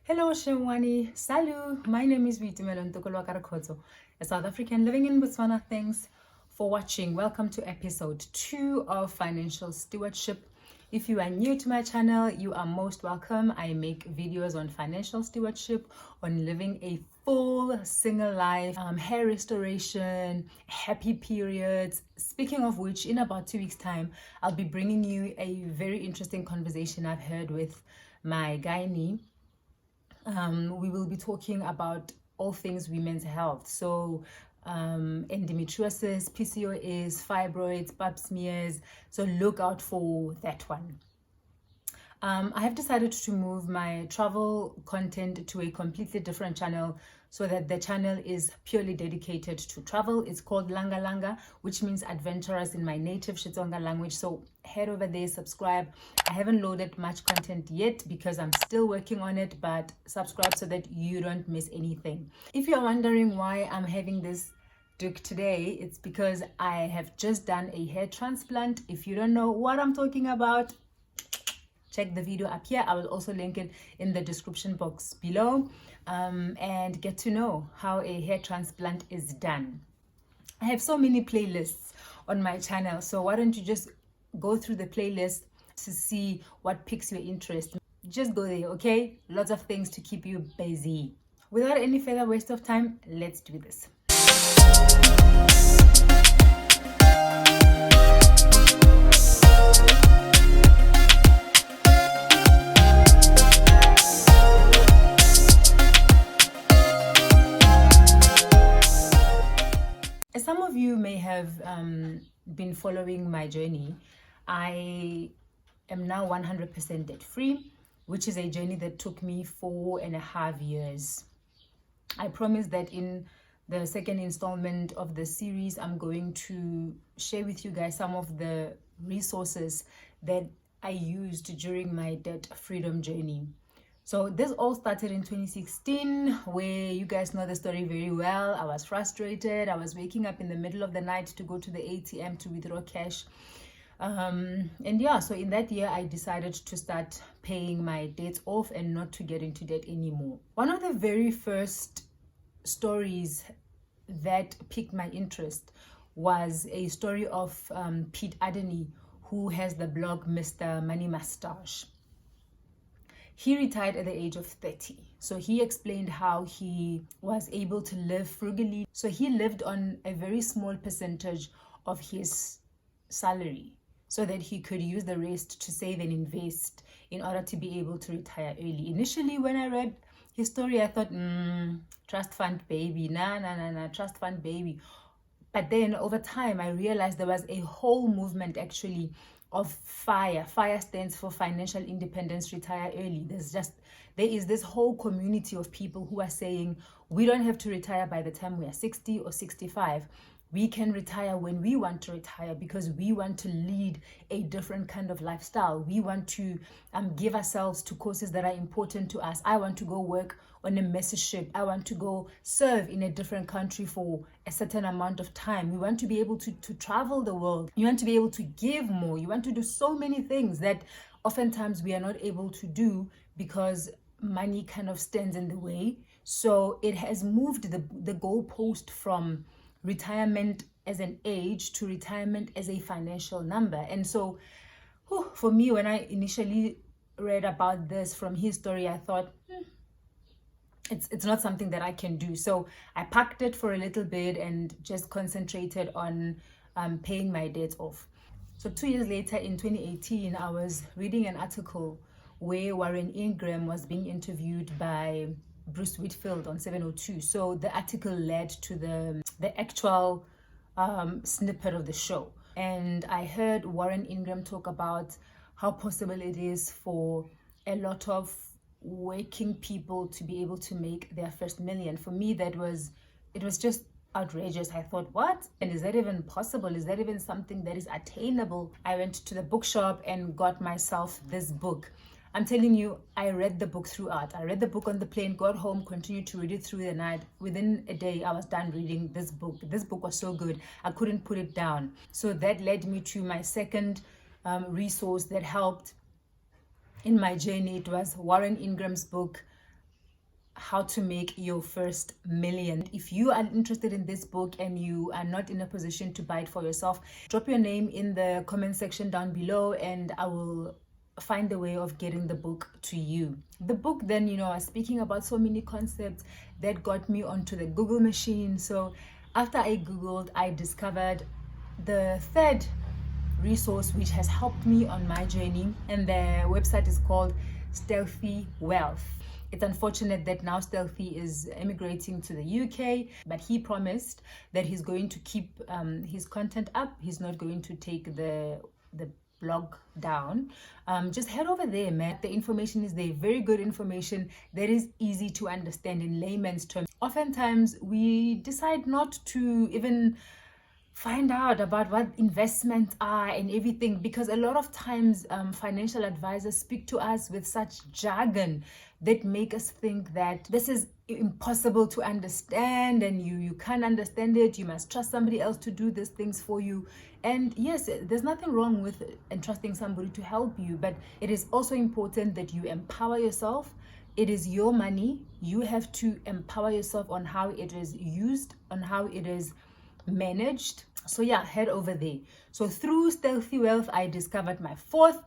Hello, Xewani. Salut. My name is a South African living in Botswana. Thanks for watching. Welcome to episode 2 of Financial Stewardship. If you are new to my channel, you are most welcome. I make videos on financial stewardship, on living a full single life, hair restoration, happy periods. Speaking of which, in about 2 weeks' time, I'll be bringing you a very interesting conversation I've had with my gynae. We will be talking about all things women's health. So endometriosis, PCOS, fibroids, pap smears. So look out for that one. I have decided to move my travel content to a completely different channel so that the channel is purely dedicated to travel. It's called Langa Langa, which means adventurous in my native Xitsonga language. So head over there, subscribe. I haven't loaded much content yet because I'm still working on it, but subscribe so that you don't miss anything. If you're wondering why I'm having this Duke today, it's because I have just done a hair transplant. If you don't know what I'm talking about, check the video up here. I will also link it in the description box below, and get to know how a hair transplant is done. I have so many playlists on my channel, so why don't you just go through the playlist to see what piques your interest. Just go there, okay? Lots of things to keep you busy. Without any further waste of time, let's do this. Some of you may have been following my journey. I am now 100% debt free, which is a journey that took me 4.5 years. I promise that in the second installment of the series, I'm going to share with you guys some of the resources that I used during my debt freedom journey. So this all started in 2016, where you guys know the story very well. I was frustrated. I was waking up in the middle of the night to go to the ATM to withdraw cash. And yeah, so in that year, I decided to start paying my debts off and not to get into debt anymore. One of the very first stories that piqued my interest was a story of Pete Adeny, who has the blog Mr. Money Mustache. He retired at the age of 30. So he explained how he was able to live frugally. So he lived on a very small percentage of his salary so that he could use the rest to save and invest in order to be able to retire early. Initially, when I read his story, I thought, trust fund baby, nah, trust fund baby. But then over time, I realized there was a whole movement actually of FIRE. FIRE stands for Financial Independence, Retire Early. There is this whole community of people who are saying we don't have to retire by the time we are 60 or 65. We can retire when we want to retire because we want to lead a different kind of lifestyle. We want to give ourselves to causes that are important to us. I want to go work on a message ship. I want to go serve in a different country for a certain amount of time. We want to be able to travel the world. You want to be able to give more. You want to do so many things that oftentimes we are not able to do because money kind of stands in the way. So it has moved the goalpost from retirement as an age to retirement as a financial number. And so for me, when I initially read about this from his story, I thought it's not something that I can do. So I packed it for a little bit and just concentrated on paying my debts off. So 2 years later, in 2018, I was reading an article where Warren Ingram was being interviewed by Bruce Whitfield on 702. So the article led to the actual snippet of the show. And I heard Warren Ingram talk about how possible it is for a lot of working people to be able to make their first million. For me, it was just outrageous. I thought, what? And is that even possible? Is that even something that is attainable? I went to the bookshop and got myself this book. I'm telling you, I read the book throughout. I read the book on the plane, got home, continued to read it through the night. Within a day, I was done reading this book. This book was so good, I couldn't put it down. So that led me to my second resource that helped in my journey. It was Warren Ingram's book, How to Make Your First Million. If you are interested in this book and you are not in a position to buy it for yourself, drop your name in the comment section down below and I will find a way of getting the book to you. The book then, was speaking about so many concepts that got me onto the Google machine. So after I Googled, I discovered the third resource which has helped me on my journey, and the website is called Stealthy Wealth. It's unfortunate that now Stealthy is emigrating to the UK, but he promised that he's going to keep his content up. He's not going to take the blog down. Just head over there, man. The information is there, very good information that is easy to understand in layman's terms. Oftentimes we decide not to even find out about what investments are and everything, because a lot of times financial advisors speak to us with such jargon that make us think that this is impossible to understand and you can't understand it. You must trust somebody else to do these things for you. And yes, there's nothing wrong with entrusting somebody to help you, but it is also important that you empower yourself. It is your money. You have to empower yourself on how it is used, on how it is managed. So yeah, head over there. So through Stealthy Wealth, I discovered my fourth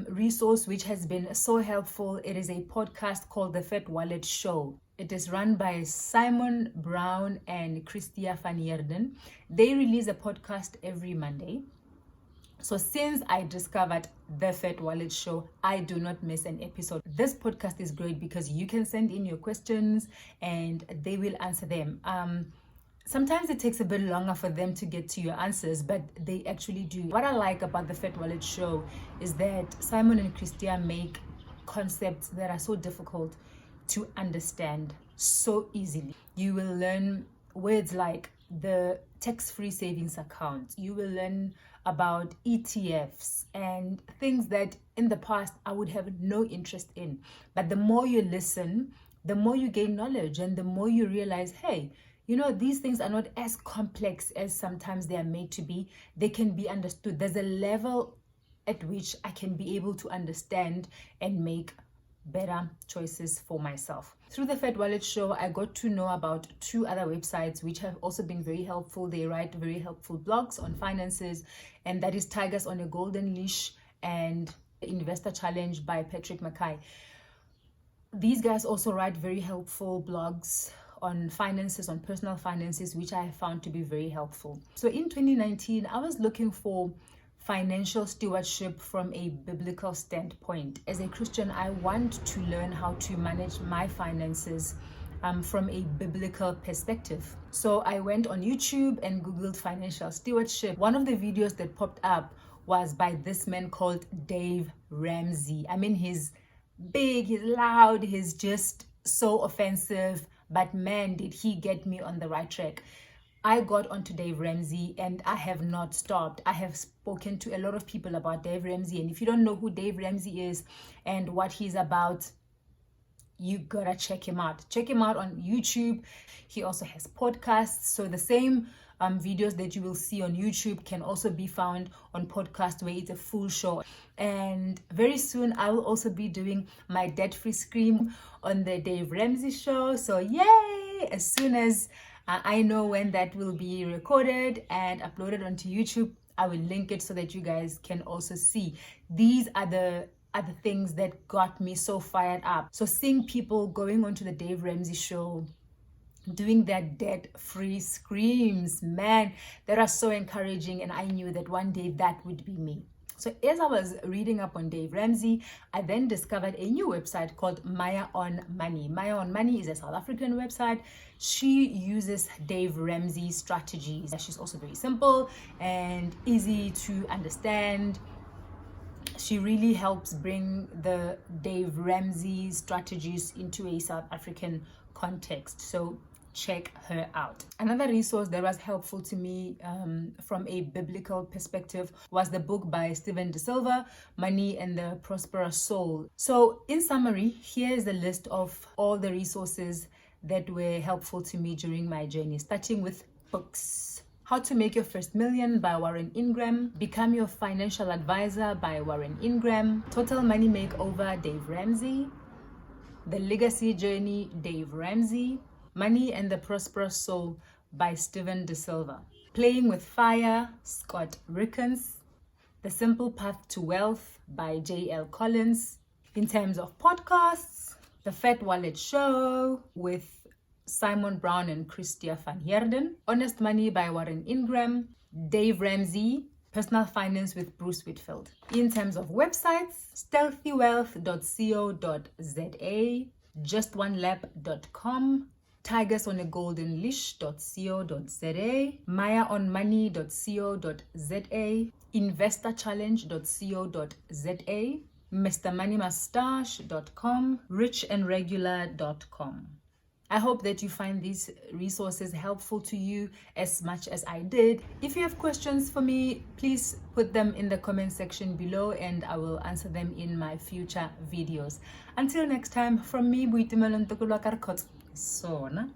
resource, which has been so helpful. It is a podcast called The Fat Wallet Show. It is run by Simon Brown and Christia van Heerden. They release a podcast every Monday. So since I discovered The Fat Wallet Show, I do not miss an episode. This podcast is great because you can send in your questions and they will answer them. Sometimes it takes a bit longer for them to get to your answers, but they actually do. What I like about The Fat Wallet Show is that Simon and Christia make concepts that are so difficult to understand so easily. You will learn words like the tax-free savings account. You will learn about ETFs and things that in the past I would have no interest in. But the more you listen, the more you gain knowledge and the more you realize, hey, these things are not as complex as sometimes they are made to be. They can be understood. There's a level at which I can be able to understand and make better choices for myself. Through The Fat Wallet Show, I got to know about two other websites which have also been very helpful. They write very helpful blogs on finances, and that is Tigers on a Golden Leash and Investor Challenge by Patrick Mackay. These guys also write very helpful blogs on finances, on personal finances, which I have found to be very helpful. So in 2019, I was looking for financial stewardship from a biblical standpoint. As a Christian, I want to learn how to manage my finances from a biblical perspective. So I went on YouTube and Googled financial stewardship. One of the videos that popped up was by this man called Dave Ramsey. I mean, he's big, he's loud, he's just so offensive, but man, did he get me on the right track. I got onto Dave Ramsey and I have not stopped. I have spoken to a lot of people about Dave Ramsey, and if you don't know who Dave Ramsey is and what he's about, you gotta check him out. Check him out on YouTube. He also has podcasts. So the same videos that you will see on YouTube can also be found on podcast where it's a full show. And very soon I will also be doing my debt-free scream on the Dave Ramsey show. So yay! As soon as I know when that will be recorded and uploaded onto YouTube, I will link it so that you guys can also see. These are the things that got me so fired up. So seeing people going onto the Dave Ramsey show, doing their debt-free screams, man, that are so encouraging, and I knew that one day that would be me. So as I was reading up on Dave Ramsey, I then discovered a new website called Maya on Money. Maya on Money is a South African website. She uses Dave Ramsey strategies. She's also very simple and easy to understand. She really helps bring the Dave Ramsey strategies into a South African context. So check her out. Another resource that was helpful to me from a biblical perspective was the book by Steven De Silva, Money and the Prosperous Soul. So in summary, here is a list of all the resources that were helpful to me during my journey, starting with books. How to Make Your First Million by Warren Ingram, Become Your Financial Advisor by Warren Ingram, Total Money Makeover, Dave Ramsey, The Legacy Journey, Dave Ramsey. Money and the Prosperous Soul by Steven De Silva. Playing with Fire, Scott Rickens. The Simple Path to Wealth by J.L. Collins. In terms of podcasts, The Fat Wallet Show with Simon Brown and Christia van Heerden. Honest Money by Warren Ingram. Dave Ramsey, Personal Finance with Bruce Whitfield. In terms of websites, stealthywealth.co.za, justonelap.com, tigersonagoldenleash.co.za, mayaonmoney.co.za, investorchallenge.co.za, mrmoneymustache.com, richandregular.com. I hope that you find these resources helpful to you as much as I did. If you have questions for me, please put them in the comment section below and I will answer them in my future videos. Until next time, from me, Buitumelo Ntokulwa Karkot. Sona.